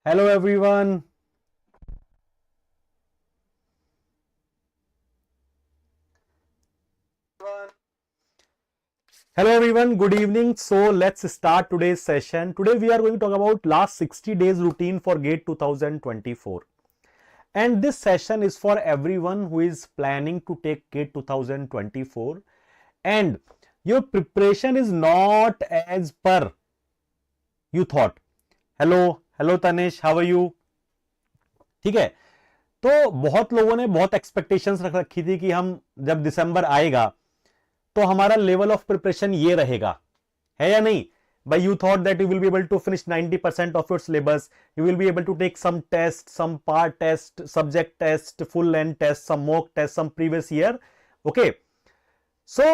Hello everyone. Hello everyone, good evening. So let's start today's session. Today we are going to talk about last 60 days routine for GATE 2024. And this session is for everyone who is planning to take GATE 2024 and your preparation is not as per you thought. Hello Tanish, how are you? ठीक है, तो बहुत लोगों ने बहुत expectations रख रखी थी कि हम जब दिसंबर आएगा तो हमारा लेवल ऑफ प्रिपरेशन ये रहेगा, है या नहीं भाई? You thought that you will be able to finish 90% of your syllabus, you will be able to take some test, some part test, subject test, full length test, some mock test, some previous year. Okay, so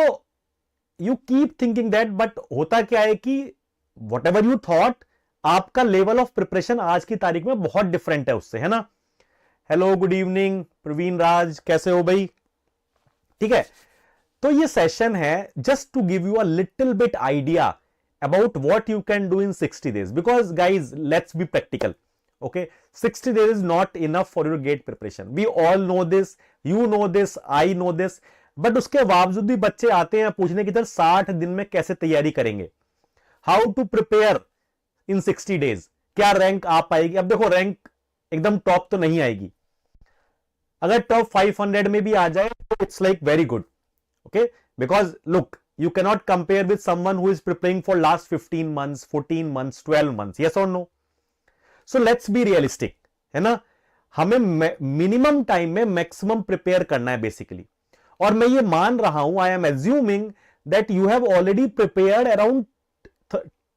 you keep thinking that, but होता क्या है कि whatever you thought, आपका level of preparation आज की तारीख में बहुत डिफरेंट है उससे, है ना? Hello, good evening Praveen Raj, कैसे हो भाई? ठीक है, तो ये सेशन है just to give you a little bit idea about what you can do in 60 days, because guys let's be practical. Okay, 60 days is not enough for your GATE preparation. We all know this, you know this, I know this, but उसके बावजूद भी बच्चे आते हैं पूछने की तरह 60 दिन में कैसे तैयारी करेंगे, how to prepare in 60 days, क्या रैंक आ पाएगी? अब देखो, रैंक एकदम टॉप तो नहीं आएगी, अगर टॉप 500 में भी आ जाए तो it's like very good. Okay, because look, you cannot compare with someone who is preparing for last 15 months, 14 months, 12 months. Yes or no? So let's be realistic, है ना? हमें मिनिमम टाइम में मैक्सिमम प्रिपेयर करना है basically. और मैं ये मान रहा हूं, I am assuming that you have already prepared around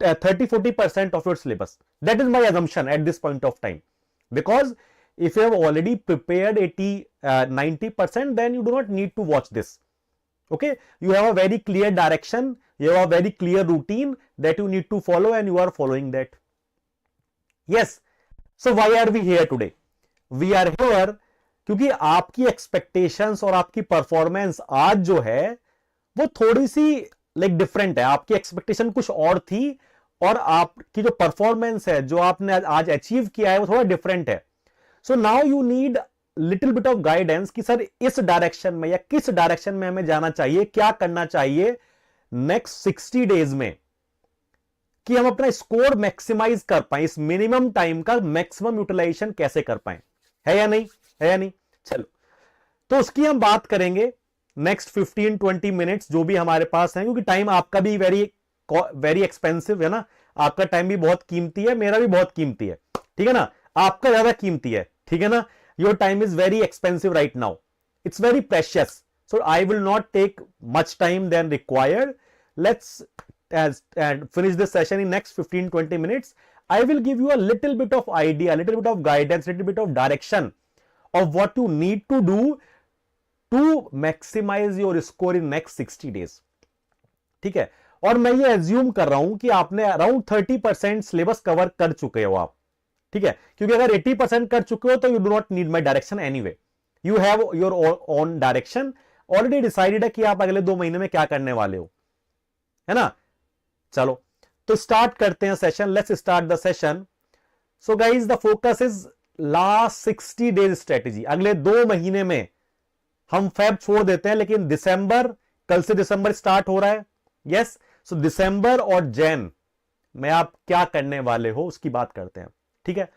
30-40% of your syllabus. That is my assumption at this point of time, because if you have already prepared 80-90%, then you do not need to watch this. Okay, you have a very clear direction, you have a very clear routine that you need to follow, and you are following that. Yes, so why are we here today? We are here क्योंकि आपकी expectations और आपकी performance आज जो है वो थोड़ी सी like different है. आपकी एक्सपेक्टेशन कुछ और थी और आपकी जो परफॉर्मेंस है, जो आपने आज अचीव किया है, वो थोड़ा डिफरेंट है. So now you need little bit of guidance कि सर इस डायरेक्शन में या किस डायरेक्शन में हमें जाना चाहिए, क्या करना चाहिए नेक्स्ट 60 days में कि हम अपना स्कोर मैक्सिमाइज कर पाए, इस मिनिमम टाइम का मैक्सिमम यूटिलाइजेशन कैसे कर पाए. है या नहीं? है या नहीं? चलो, तो उसकी हम बात करेंगे नेक्स्ट 15-20 मिनट्स जो भी हमारे पास है, क्योंकि टाइम आपका भी वेरी एक्सपेंसिव है ना. आपका टाइम भी बहुत कीमती है, मेरा भी बहुत कीमती है, ठीक है ना? आपका ज्यादा कीमती है, ठीक है ना? Your time is very expensive right now. It's very precious. So I will not take much time than required. Let's finish this session in next 15-20 minutes. I will give you a little bit of idea, a little bit of guidance, a little bit of direction of what you need to do to maximize your score in next 60 days. ठीक है, और मैं ये assume कर रहा हूं कि आपने अराउंड 30% सिलेबस कवर कर चुके हो आप, ठीक है? क्योंकि अगर 80% कर चुके हो तो you do not need my direction anyway. You have your own direction, already decided है कि आप अगले 2 महीने में क्या करने वाले हो, है ना? चलो, तो स्टार्ट करते हैं session. Let's start the session. So guys, the focus is last 60 days strategy. अगले 2 महीने में हम फेब छोड़ देते हैं, लेकिन दिसंबर, कल से दिसंबर स्टार्ट हो रहा है. यस, सो दिसंबर और जैन में आप क्या करने वाले हो उसकी बात करते हैं, ठीक है?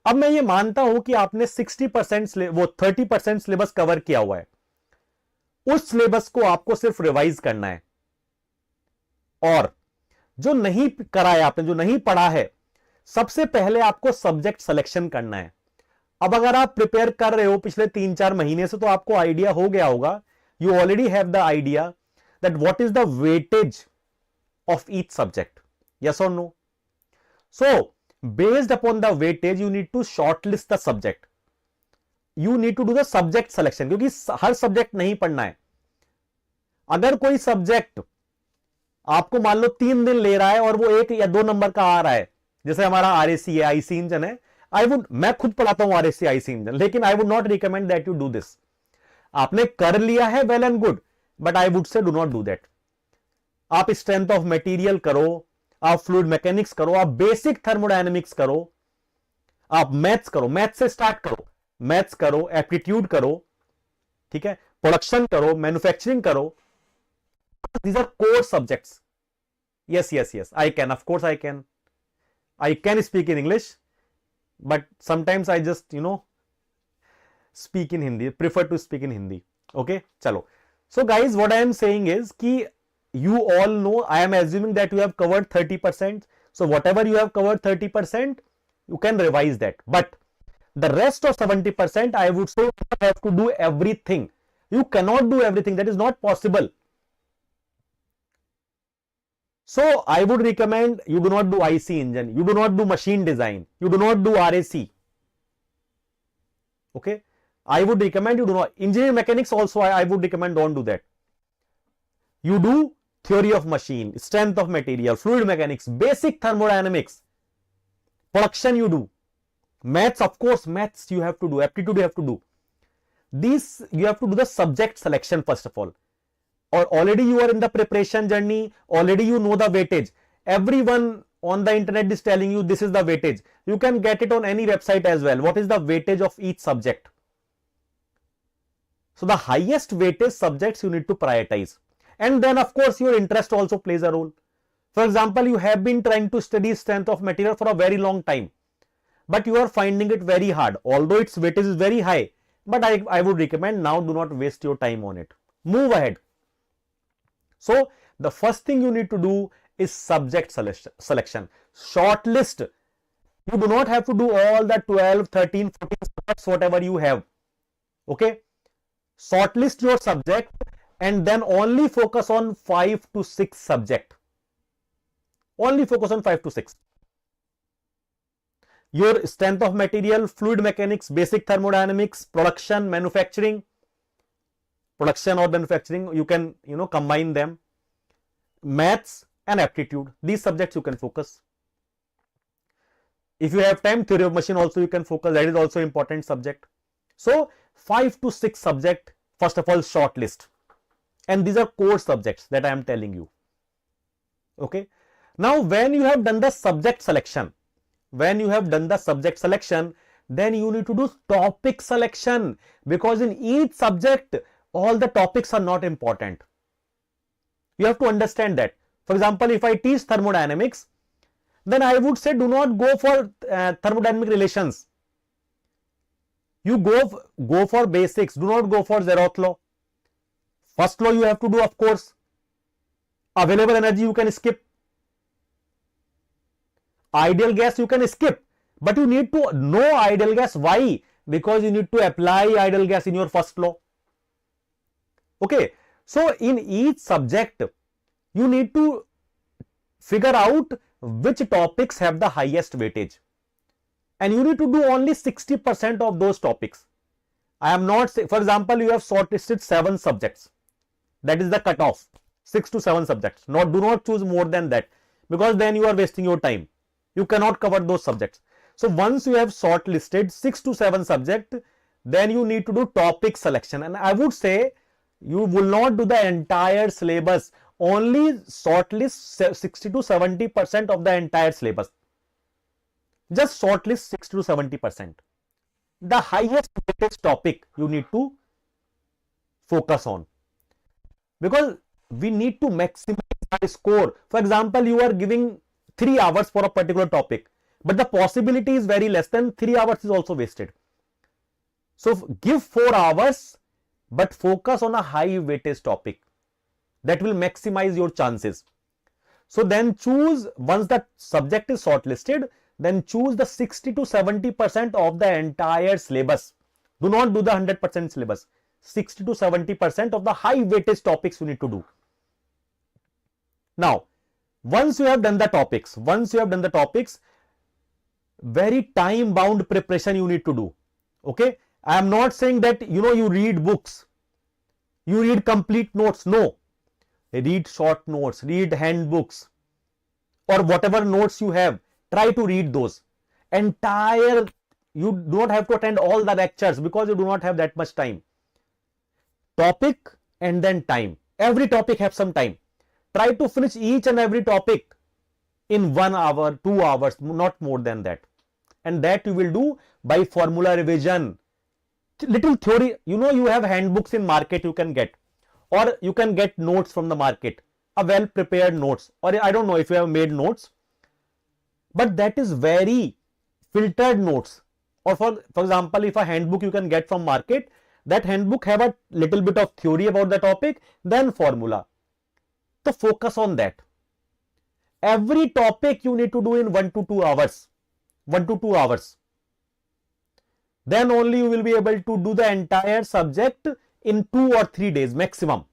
अब मैं ये मानता हूं कि आपने 60% वो 30% सिलेबस कवर किया हुआ है. उस सिलेबस को आपको सिर्फ रिवाइज करना है, और जो नहीं करा है आपने, जो नहीं पढ़ा है, सबसे पहले आपको सब्जेक्ट सिलेक्शन करना है. अब अगर आप प्रिपेयर कर रहे हो पिछले 3-4 महीने से, तो आपको आइडिया हो गया होगा, you already have the idea that what is the weightage of each subject. Yes और no? So based upon the weightage you need to shortlist the subject, you need to do the subject selection, क्योंकि हर subject नहीं पढ़ना है. अगर कोई subject आपको मान लो 3 दिन ले रहा है और वो 1 या 2 नंबर का आ रहा है, जैसे हमारा आरएसी है, आईसी इंजन है, मैं खुद पढ़ाता हूं आरएसी आईसी इंजन, लेकिन I would not recommend that you do this. आपने कर लिया है, well and good, but I would say do not do that. आप स्ट्रेंथ ऑफ मटेरियल करो, आप फ्लूइड मैकेनिक्स करो, आप बेसिक थर्मोडायनेमिक्स करो, आप मैथ्स करो, मैथ्स से स्टार्ट करो, मैथ्स करो, एप्टीट्यूड करो, ठीक है, प्रोडक्शन करो, मैन्युफैक्चरिंग करो. These are core subjects. Yes, yes, yes. I can. Of course, I can. I can speak in English, but sometimes I just, speak in Hindi. Prefer to speak in Hindi. Okay, chalo. So, guys, what I am saying is कि you all know. I am assuming that you have covered 30%. So, whatever you have covered 30%, you can revise that. But the rest of 70%, I would say you have to do everything. You cannot do everything. That is not possible. So, I would recommend you do not do IC engine, you do not do machine design, you do not do RAC. Okay, I would recommend you do not. Engineering mechanics also, I would recommend don't do that. You do theory of machine, strength of material, fluid mechanics, basic thermodynamics, production you do. Maths, of course, maths you have to do, aptitude you have to do. These you have to do the subject selection first of all. Or already you are in the preparation journey, already you know the weightage. Everyone on the internet is telling you this is the weightage. You can get it on any website as well. What is the weightage of each subject? So the highest weightage subjects you need to prioritize. And then of course your interest also plays a role. For example, you have been trying to study strength of material for a very long time, but you are finding it very hard, although its weightage is very high. But I would recommend now do not waste your time on it. Move ahead. So, the first thing you need to do is subject selection. Shortlist. You do not have to do all the 12, 13, 14 subjects, whatever you have. Okay. Shortlist your subject and then only focus on 5 to 6 subjects. Only focus on 5 to 6. Your strength of material, fluid mechanics, basic thermodynamics, production, manufacturing. Production or manufacturing, you can combine them. Maths and aptitude, these subjects you can focus. If you have time, theory of machine also you can focus, that is also important subject. So 5 to 6 subject, first of all shortlist, and these are core subjects that I am telling you. Okay, now when you have done the subject selection, then you you need to do topic selection, because in each subject all the topics are not important. You have to understand that. For example, if I teach thermodynamics, then I would say do not go for thermodynamic relations. You go for basics, do not go for zeroth law. First law you have to do, of course. Available energy you can skip. Ideal gas you can skip. But you need to know ideal gas. Why? Because you need to apply ideal gas in your first law. Okay, so in each subject, you need to figure out which topics have the highest weightage. And you need to do only 60% of those topics. I am not saying, for example, you have shortlisted 7 subjects. That is the cutoff. 6 to 7 subjects. Do not choose more than that, because then you are wasting your time. You cannot cover those subjects. So once you have shortlisted 6 to 7 subjects, then you need to do topic selection. And I would say, you will not do the entire syllabus, only shortlist 60 to 70% of the entire syllabus. Just shortlist 60 to 70%. The highest weightage topic you need to focus on, because we need to maximize our score. For example, you are giving 3 hours for a particular topic, but the possibility is very less, than 3 hours is also wasted. So give 4 hours, but focus on a high weightage topic. That will maximize your chances. So then choose, once the subject is shortlisted, then choose the 60 to 70% of the entire syllabus. Do not do the 100% syllabus. 60 to 70% of the high weightage topics you need to do. Now, once you have done the topics, very time bound preparation you need to do. Okay, I am not saying that you read books, you read complete notes. No, read short notes, read handbooks, or whatever notes you have, try to read those entire. You do not have to attend all the lectures, because you do not have that much time. Topic and then time. Every topic has some time. Try to finish each and every topic in 1 hour, 2 hours, not more than that. and that you will do by formula revision. Little theory, you have handbooks in market you can get, or you can get notes from the market, a well prepared notes, or I don't know if you have made notes, but that is very filtered notes. Or for example, if a handbook you can get from market, that handbook have a little bit of theory about the topic, then formula. So focus on that. Every topic you need to do in 1 to 2 hours. 1 to 2 hours. Then only you will be able to do the entire subject in 2 or 3 days maximum.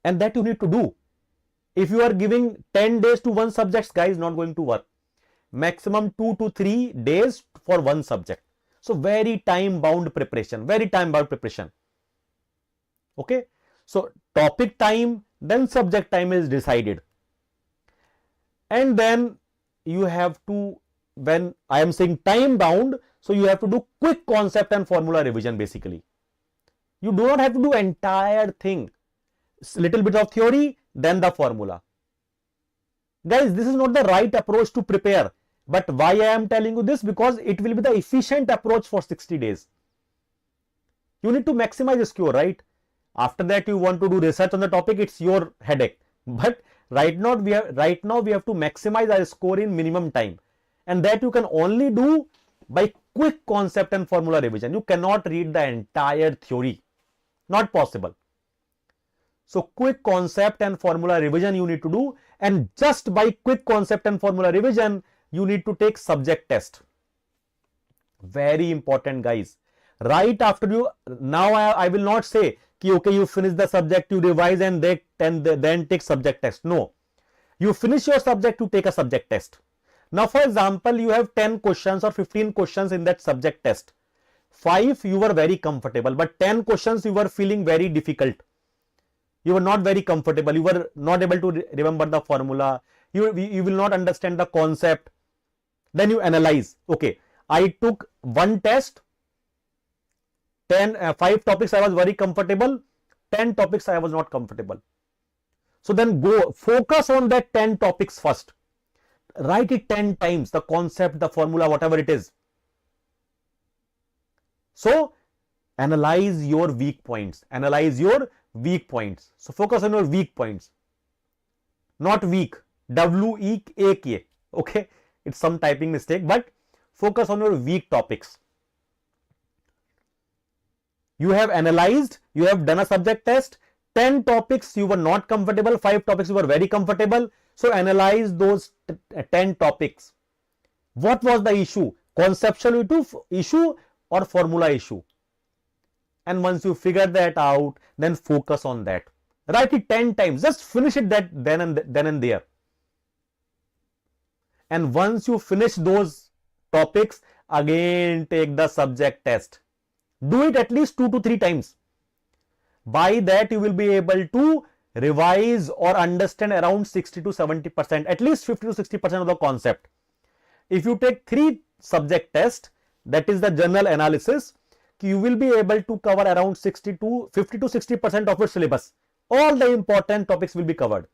And that you need to do. If you are giving 10 days to one subject, guys, not going to work. Maximum 2 to 3 days for one subject. So very time bound preparation, very time bound preparation. Okay. So topic time, then subject time is decided. And then you have to, when I am saying time bound, so you have to do quick concept and formula revision basically. You do not have to do entire thing. Little bit of theory, then the formula. Guys, this is not the right approach to prepare. But why I am telling you this? Because it will be the efficient approach for 60 days. You need to maximize the score, right? After that, you want to do research on the topic, it's your headache. But right now we have to maximize our score in minimum time. And that you can only do by quick concept and formula revision. You cannot read the entire theory. Not possible. So quick concept and formula revision you need to do, and just by quick concept and formula revision, you need to take subject test. Very important, guys. Right after you, now I will not say, okay, you finish the subject, you revise and then take subject test. No. You finish your subject to take a subject test. Now, for example, you have 10 questions or 15 questions in that subject test. 5 you were very comfortable, but 10 questions you were feeling very difficult. You were not very comfortable. You were not able to remember the formula. You will not understand the concept. Then you analyze. Okay, I took one test. 5 topics I was very comfortable. 10 topics I was not comfortable. So then go focus on that 10 topics first. Write it 10 times. The concept, the formula, whatever it is. So analyze your weak points. Analyze your weak points. So focus on your weak points. Not weak. W-E-A-K. Okay. It's some typing mistake, but focus on your weak topics. You have analyzed, you have done a subject test. 10 topics you were not comfortable, 5 topics you were very comfortable. So analyze those 10 topics. What was the issue? Conceptual issue or formula issue? And once you figure that out, then focus on that. Write it 10 times. Just finish it then and there. And once you finish those topics, again take the subject test. Do it at least 2 to 3 times. By that, you will be able to revise or understand around 60 to 70%, at least 50 to 60% of the concept. If you take 3 subject tests, that is the general analysis, you will be able to cover around 50 to 60% of your syllabus. All the important topics will be covered.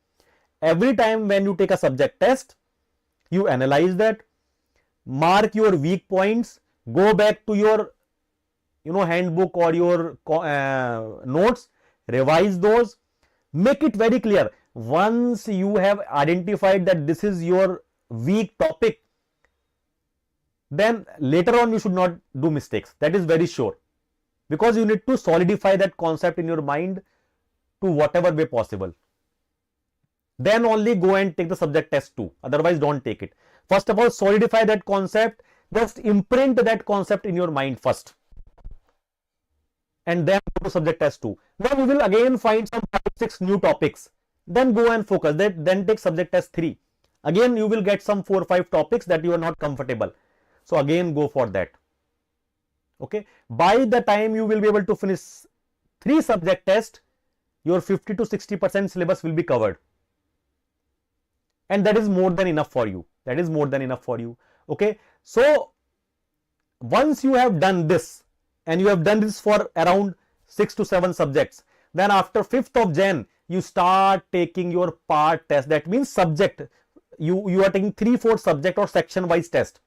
Every time when you take a subject test, you analyze that, mark your weak points, go back to your handbook or your notes, revise those, make it very clear. Once you have identified that this is your weak topic, then later on you should not do mistakes. That is very sure, because you need to solidify that concept in your mind to whatever way possible. Then only go and take the subject test too. Otherwise, don't take it. First of all, solidify that concept. Just imprint that concept in your mind first. And then go to subject test 2. Then you will again find some 5-6 new topics. Then go and focus. Then take subject test 3. Again, you will get some 4 or 5 topics that you are not comfortable. So again, go for that. Okay. By the time you will be able to finish 3 subject tests, your 50 to 60% syllabus will be covered. And that is more than enough for you. That is more than enough for you. Okay. So once you have done this, and you have done this for around 6 to 7 subjects, then after 5th of Jan, you start taking your part test. That means subject. You are taking 3-4 subject or section wise test.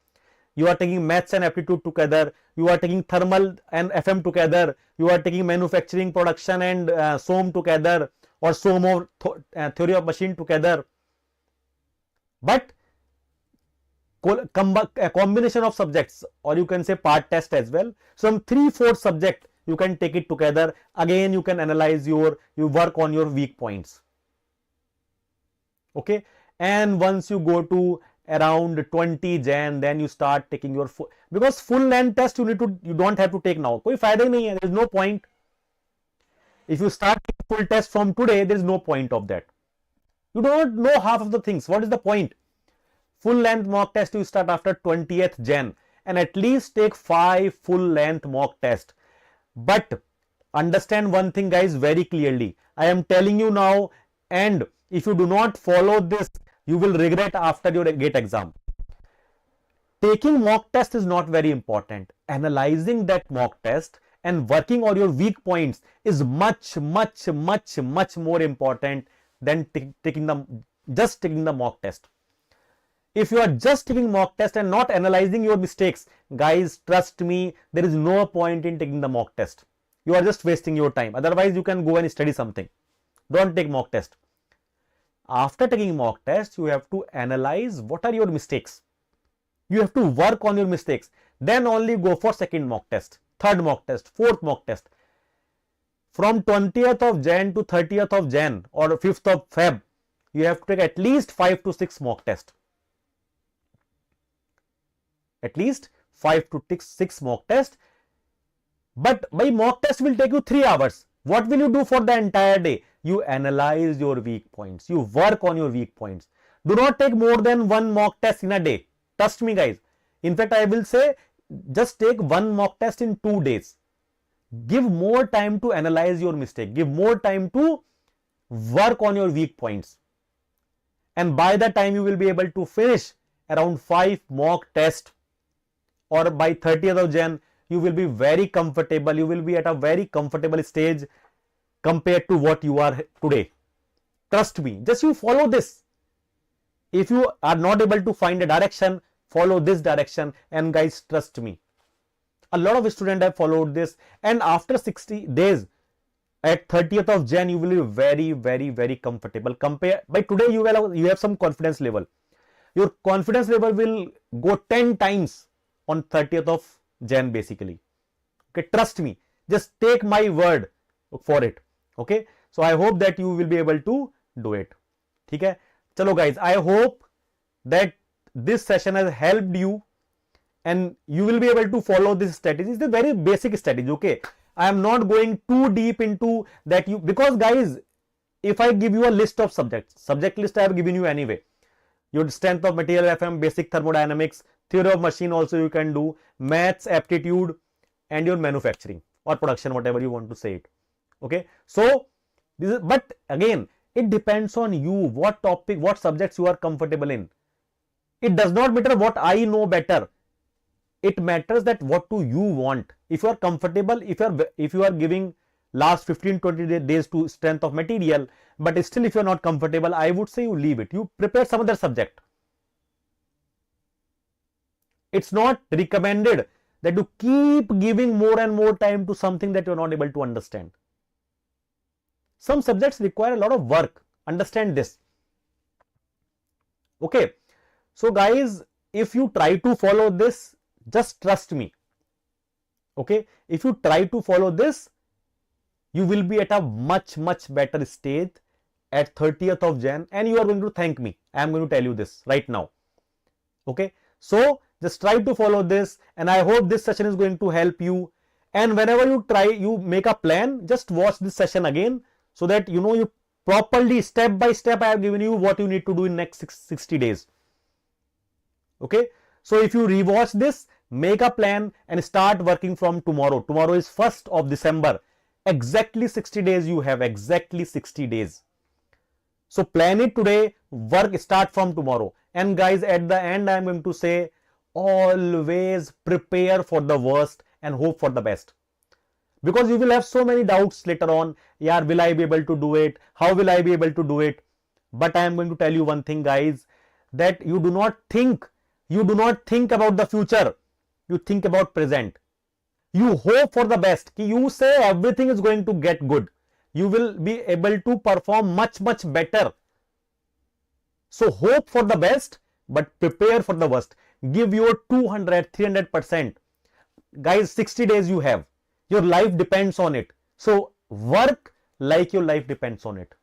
you are taking maths and aptitude together, you are taking thermal and FM together, you are taking manufacturing, production and SOM together, or SOM or theory of machine together. But a combination of subjects, or you can say part test as well. Some 3-4 subject you can take it together. Again, you can analyze you work on your weak points. Okay, and once you go to around 20 Jan, then you start taking your because full length test you don't have to take now. कोई फायदा ही नहीं है. There is no point. If you start full test from today, there is no point of that. You don't know half of the things. What is the point? Full length mock test you start after 20th Jan, and at least take 5 full length mock test. But understand one thing, guys, very clearly. I am telling you now, and if you do not follow this, you will regret after your GATE exam. Taking mock test is not very important. Analyzing that mock test and working on your weak points is much more important than just taking the mock test. If you are just taking mock test and not analyzing your mistakes, guys, trust me, there is no point in taking the mock test. You are just wasting your time. Otherwise, you can go and study something. Don't take mock test. After taking mock test, you have to analyze what are your mistakes. You have to work on your mistakes. Then only go for second mock test, third mock test, fourth mock test. From 20th of Jan to 30th of Jan or 5th of Feb, you have to take at least 5 to 6 mock test. At least 5 to 6 mock test. But by mock test will take you 3 hours. What will you do for the entire day? You analyze your weak points. You work on your weak points. Do not take more than 1 mock test in a day. Trust me, guys. In fact, I will say just take 1 mock test in 2 days. Give more time to analyze your mistake. Give more time to work on your weak points. And by the time you will be able to finish around 5 mock tests, or by 30th of Jan, you will be very comfortable. You will be at a very comfortable stage compared to what you are today. Trust me. Just you follow this. If you are not able to find a direction, follow this direction. And guys, trust me. A lot of students have followed this. And after 60 days, at 30th of Jan, you will be very comfortable. By today, you have some confidence level. Your confidence level will go 10 times on 30th of Jan basically. Okay, trust me. Just take my word for it. Okay, so I hope that you will be able to do it. ठीक है, चलो guys, I hope that this session has helped you and you will be able to follow this strategy. It's a very basic strategy. Okay, I am not going too deep into that, because guys, if I give you a list of subjects, subject list I have given you anyway. Your strength of material FM, basic thermodynamics, theory of machine also you can do, maths, aptitude, and your manufacturing or production, whatever you want to say it. Okay, so this is, but again, it depends on you, what topic, what subjects you are comfortable in. It does not matter what I know better. It matters that what do you want. If you are comfortable, if you are giving last 15-20 days to strength of material, but still if you are not comfortable, I would say you leave it. You prepare some other subject. It's not recommended that you keep giving more and more time to something that you are not able to understand. Some subjects require a lot of work. Understand this. Okay. So guys, if you try to follow this, just trust me. Okay. If you try to follow this, you will be at a much better stage at 30th of Jan, and you are going to thank me. I am going to tell you this right now. Okay. So just try to follow this, and I hope this session is going to help you. And whenever you make a plan, just watch this session again, so that you know you properly, step by step, I have given you what you need to do in next 60 days. Okay. So if you rewatch this, make a plan and start working from tomorrow. Tomorrow is 1st of December. Exactly 60 days you have, exactly 60 days. So plan it today, start from tomorrow. And guys, at the end, I am going to say, always prepare for the worst and hope for the best. Because you will have so many doubts later on. Yeah, will I be able to do it? How will I be able to do it? But I am going to tell you one thing, guys, that you do not think You do not think about the future. You think about present. You hope for the best. You say everything is going to get good. You will be able to perform much better. So hope for the best, but prepare for the worst. Give your 200, 300%. Guys, 60 days you have. Your life depends on it. So work like your life depends on it.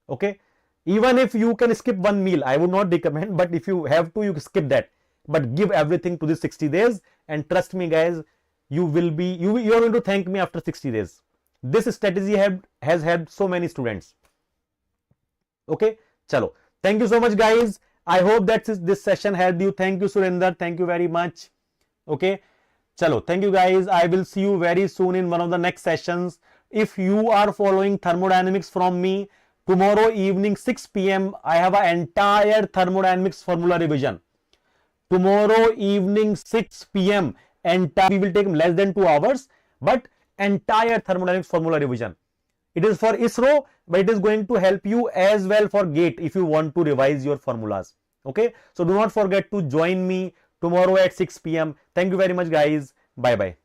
Okay? Even if you can skip one meal, I would not recommend, but if you have to, you skip that. But give everything to the 60 days, and trust me guys, you are going to thank me after 60 days. This strategy has helped so many students. Okay? Chalo. Thank you so much guys. I hope that this session helped you. Thank you Surinder. Thank you very much. Okay? Chalo. Thank you guys. I will see you very soon in one of the next sessions. If you are following thermodynamics from me, tomorrow evening 6 p.m. I have an entire thermodynamics formula revision. Tomorrow evening 6 p.m. we will take less than 2 hours, but entire thermodynamics formula revision. It is for ISRO, but it is going to help you as well for GATE if you want to revise your formulas. Okay, so do not forget to join me tomorrow at 6 p.m. Thank you very much guys. Bye bye.